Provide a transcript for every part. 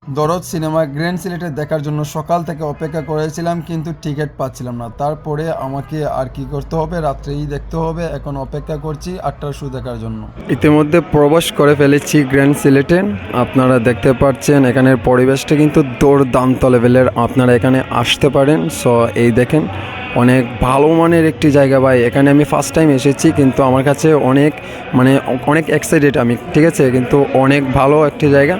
দরদ cinema grand সিলেটে দেখার জন্য সকাল থেকে অপেক্ষা করেছিলাম, কিন্তু টিকিট পাচ্ছিলাম না। তারপরে আমাকে আর কি করতে হবে, রাত্রেই দেখতে হবে। এখন অপেক্ষা করছি 8টার শো দেখার জন্য। ইতিমধ্যে প্রবেশ করে ফেলেছি গ্র্যান্ড সিলেটে। আপনারা দেখতে পাচ্ছেন এখানের পরিবেশটা কিন্তু দুর্দান্ত লেভেলের। আপনারা এখানে আসতে পারেন। সো এই দেখেন অনেক ভালো মানের একটি জায়গা ভাই। এখানে আমি ফার্স্ট টাইম এসেছি, কিন্তু আমার কাছে অনেক এক্সাইটেড আমি, ঠিক আছে। কিন্তু অনেক ভালো একটি জায়গা।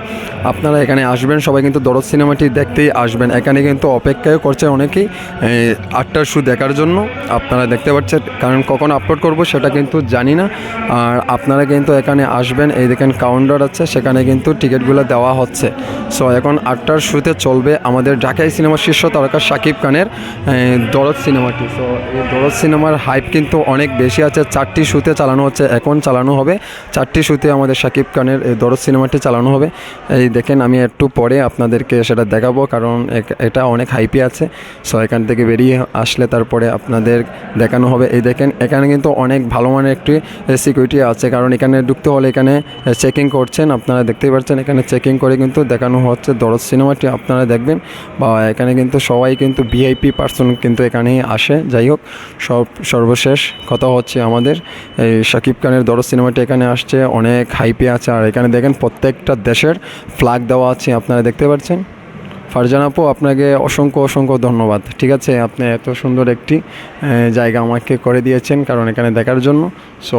আপনারা এখানে আসবেন, সবাই কিন্তু দরদ সিনেমাটি দেখতেই আসবেন। এখানে কিন্তু অপেক্ষাও করছে অনেকেই 8টার শো দেখার জন্য। আপনারা দেখতে পাচ্ছেন, কারণ কখন আপলোড করব সেটা কিন্তু জানি না। আর আপনারা কিন্তু এখানে আসবেন। এই দেখেন কাউন্টার আছে, সেখানে কিন্তু টিকিটগুলো দেওয়া হচ্ছে। সো এখন 8টার শোতে চলবে আমাদের ঢাকাই সিনেমার শীর্ষ তারকা শাকিব খানের দরদ সিনেমাটি। সো এই দরদ সিনেমার হাইপ কিন্তু অনেক বেশি আছে। 4টি শোতে চালানো হচ্ছে, এখন চালানো হবে 4টি শোতে আমাদের শাকিব খানের এই দরদ সিনেমাটি চালানো হবে। এই দেখেন আমি একটু পরে আপনাদেরকে সেটা দেখাবো, কারণ এটা অনেক হাইপি আছে। সো এখান থেকে বেরিয়ে আসলে তারপরে আপনাদের দেখানো হবে। এই দেখেন এখানে কিন্তু অনেক ভালো মানের একটি সিকিউরিটি আছে, কারণ এখানে ঢুকতে হলে এখানে চেকিং করছেন। আপনারা দেখতেই পাচ্ছেন এখানে চেকিং করে কিন্তু দেখানো হচ্ছে দরদ সিনেমাটি। আপনারা দেখবেন বা এখানে কিন্তু সবাই কিন্তু ভিআইপি পার্সন কিন্তু এখানেই আসে। যাই হোক, সর্বশেষ কথা হচ্ছে আমাদের এই শাকিব খানের দরদ সিনেমাটি এখানে আসছে, অনেক হাইপে আছে। আর এখানে দেখেন প্রত্যেকটা দেশের ফ্ল্যাগ দেওয়া আছে, আপনারা দেখতে পাচ্ছেন। ফারজান আপু, আপনাকে অসংখ্য ধন্যবাদ। ঠিক আছে, আপনি এত সুন্দর একটি জায়গা আমাকে করে দিয়েছেন, কারণ এখানে দেখার জন্য। সো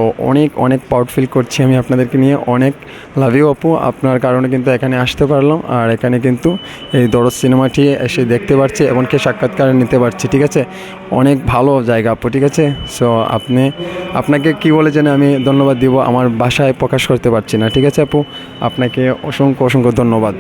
অনেক প্রাউড ফিল করছি আমি আপনাদেরকে নিয়ে। অনেক লাভ ইউ আপু, আপনার কারণে কিন্তু এখানে আসতে পারলাম। আর এখানে কিন্তু এই দরদ সিনেমাটি এসে দেখতে পারছি, এমনকি সাক্ষাৎকার নিতে পারছি। ঠিক আছে, অনেক ভালো জায়গা আপু। ঠিক আছে, সো আপনাকে কি বলে যেন আমি ধন্যবাদ দিব, আমার ভাষায় প্রকাশ করতে পারছি না। ঠিক আছে আপু, আপনাকে অসংখ্য ধন্যবাদ।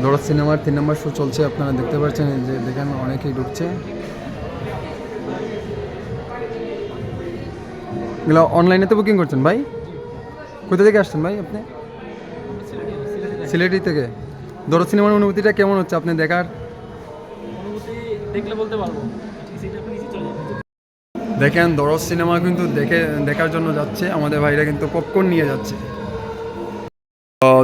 দরদ সিনেমার 3 নম্বর শো চলছে, আপনারা দেখতে পাচ্ছেন। এই যে দেখেন অনেকেই ঢুকছে। এগুলো অনলাইনে তো বুকিং করছেন ভাই? কোথা থেকে আসছেন ভাই আপনি? সিলেটি থেকে। দরদ সিনেমার অনুভূতিটা কেমন হচ্ছে আপনি দেখার? দেখলে বলতে পারবো। দেখেন দরদ সিনেমা কিন্তু দেখার জন্য যাচ্ছে, আমাদের ভাইরা কিন্তু পপকর্ন নিয়ে যাচ্ছে।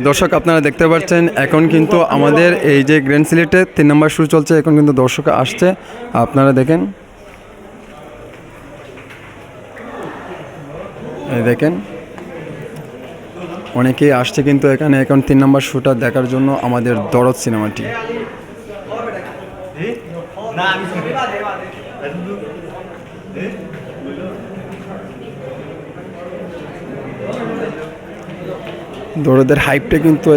দর্শক আপনারা দেখতে পাচ্ছেন এখন কিন্তু আমাদের এই যে গ্র্যান্ড সিলেটে 3 নম্বর শো চলছে, এখন কিন্তু দর্শক আসছে। আপনারা দেখেন, এই দেখেন অনেকেই আসছে কিন্তু এখানে এখন 3 নম্বর শোটা দেখার জন্য আমাদের দরদ সিনেমাটি। দরদের হাইপটা কিন্তু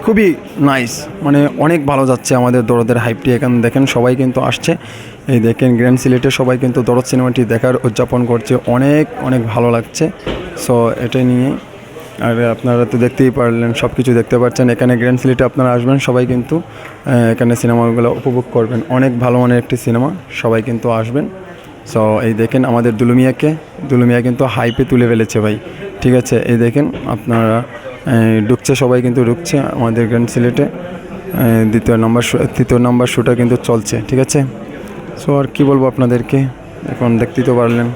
খুবই নাইস, মানে অনেক ভালো যাচ্ছে আমাদের দরদের হাইপটি। এখানে দেখেন সবাই কিন্তু আসছে। এই দেখেন গ্র্যান্ড সিলেটে সবাই কিন্তু দরদ সিনেমাটি দেখার উদযাপন করছে, অনেক ভালো লাগছে। সো এটা নিয়ে আর আপনারা তো দেখতেই পারলেন, সব কিছু দেখতে পাচ্ছেন। এখানে গ্র্যান্ড সিলেটে আপনারা আসবেন, সবাই কিন্তু এখানে সিনেমাগুলো উপভোগ করবেন। অনেক ভালো মানের একটি সিনেমা, সবাই কিন্তু আসবেন। সো এই দেখেন আমাদের দুলুমিয়া কিন্তু হাইপে তুলে ফেলেছে ভাই। ঠিক আছে, এই দেখেন আপনারা ঢুকছে, সবাই কিন্তু ঢুকছে আমাদের গ্র্যান্ড সিলেটে। তৃতীয় নম্বর শোটা কিন্তু চলছে। ঠিক আছে, সো আর কি বলবো আপনাদেরকে, এখন দেখতেই তো পারলেন।